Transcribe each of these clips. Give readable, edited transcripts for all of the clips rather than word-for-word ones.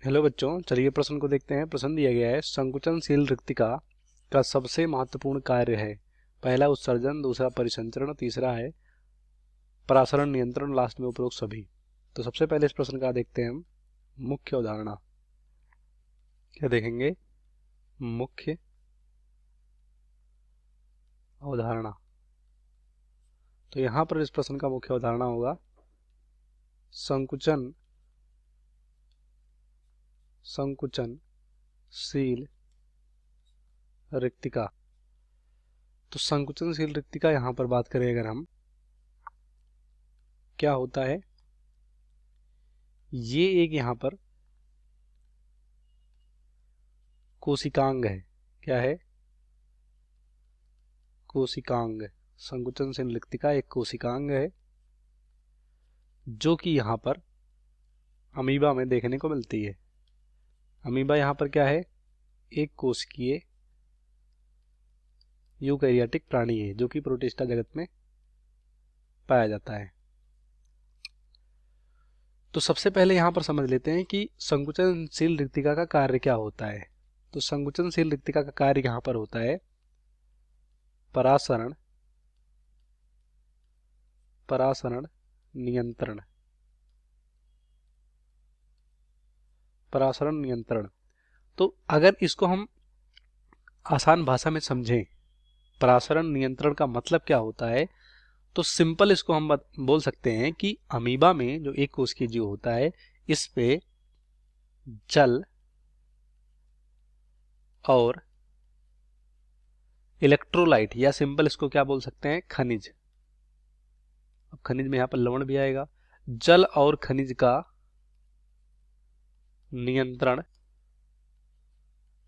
Hello बच्चों, चलिए प्रश्न को देखते हैं। प्रश्न दिया गया है, संकुचनशील रिक्तिका का सबसे महत्वपूर्ण कार्य है। पहला उत्सर्जन, दूसरा परिसंचरण, तीसरा है परासरण नियंत्रण, लास्ट में उपरोक्त सभी। तो सबसे पहले इस प्रश्न का देखते हैं हम मुख्य अवधारणा। क्या देखेंगे? मुख्य अवधारणा। तो यहां पर इस प्रश्न का मुख्य अवधारणा होगा संकुचनशील रिक्तिका। तो संकुचनशील रिक्तिका यहां पर बात करें अगर हम, क्या होता है, ये एक यहां पर कोशिकांग है। क्या है? कोशिकांग। संकुचनशील रिक्तिका एक कोशिकांग है जो कि यहाँ पर अमीबा में देखने को मिलती है। अमीबा यहाँ पर क्या है? एक कोशिकीय यूकैरियोटिक प्राणी है जो कि प्रोटिस्टा जगत में पाया जाता है। तो सबसे पहले यहाँ पर समझ लेते हैं कि संकुचनशील रिक्तिका का कार्य क्या होता है। तो संकुचनशील रिक्तिका का कार्य यहाँ पर होता है परासरण नियंत्रण। परासरण नियंत्रण। तो अगर इसको हम आसान भाषा में समझें, परासरण नियंत्रण का मतलब क्या होता है, तो सिंपल इसको हम बोल सकते हैं कि अमीबा में जो एक कोशिकीय जीव होता है, इस पे जल और इलेक्ट्रोलाइट, या सिंपल इसको क्या बोल सकते हैं, खनिज। अब खनिज में यहां पर लवण भी आएगा। जल और खनिज का नियंत्रण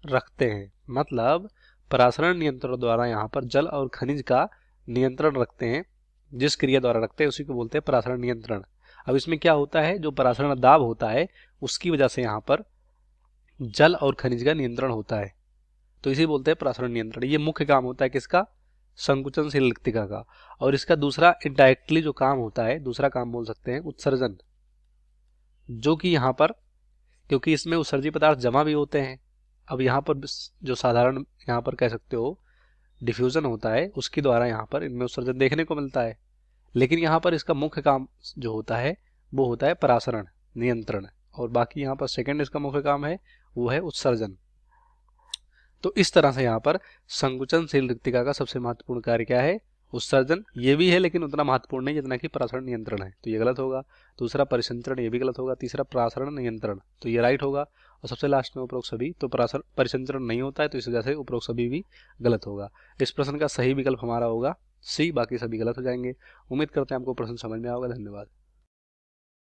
रखते हैं। मतलब परासरण नियंत्रण द्वारा यहां पर जल और खनिज का नियंत्रण रखते हैं। जिस क्रिया द्वारा रखते हैं उसी को बोलते हैं परासरण नियंत्रण। अब इसमें क्या होता है, जो परासरण दाब होता है उसकी वजह से यहाँ पर जल और खनिज का नियंत्रण होता है, तो इसे बोलते हैं परासरण नियंत्रण। ये मुख्य काम होता है किसका? संकुचनशील रिक्तिका का। और इसका दूसरा इनडायरेक्टली जो काम होता है, दूसरा काम बोल सकते हैं उत्सर्जन, जो कि यहाँ पर, क्योंकि इसमें उत्सर्जी पदार्थ जमा भी होते हैं। अब यहाँ पर जो साधारण यहाँ पर कह सकते हो डिफ्यूजन होता है, उसके द्वारा यहाँ पर इनमें उत्सर्जन देखने को मिलता है। लेकिन यहाँ पर इसका मुख्य काम जो होता है वो होता है परासरण नियंत्रण, और बाकी यहाँ पर सेकंड इसका मुख्य काम है वो है उत्सर्जन। तो इस तरह से यहाँ पर संकुचनशील रिक्तिका का सबसे महत्वपूर्ण कार्य क्या है? उत्सर्जन। ये भी है लेकिन उतना महत्वपूर्ण नहीं जितना कि परासरण नियंत्रण है, तो ये गलत होगा। दूसरा परिसंचरण, ये भी गलत होगा। तीसरा परासरण नियंत्रण, तो ये राइट होगा। और सबसे लास्ट में उपरोक्त सभी, तो परासरण परिसंचरण नहीं होता है, तो इस वजह से उपरोक्त सभी भी गलत होगा। इस प्रश्न का सही विकल्प हमारा होगा सी, बाकी सभी गलत हो जाएंगे। उम्मीद करते हैं आपको प्रश्न समझ में आएगा। धन्यवाद।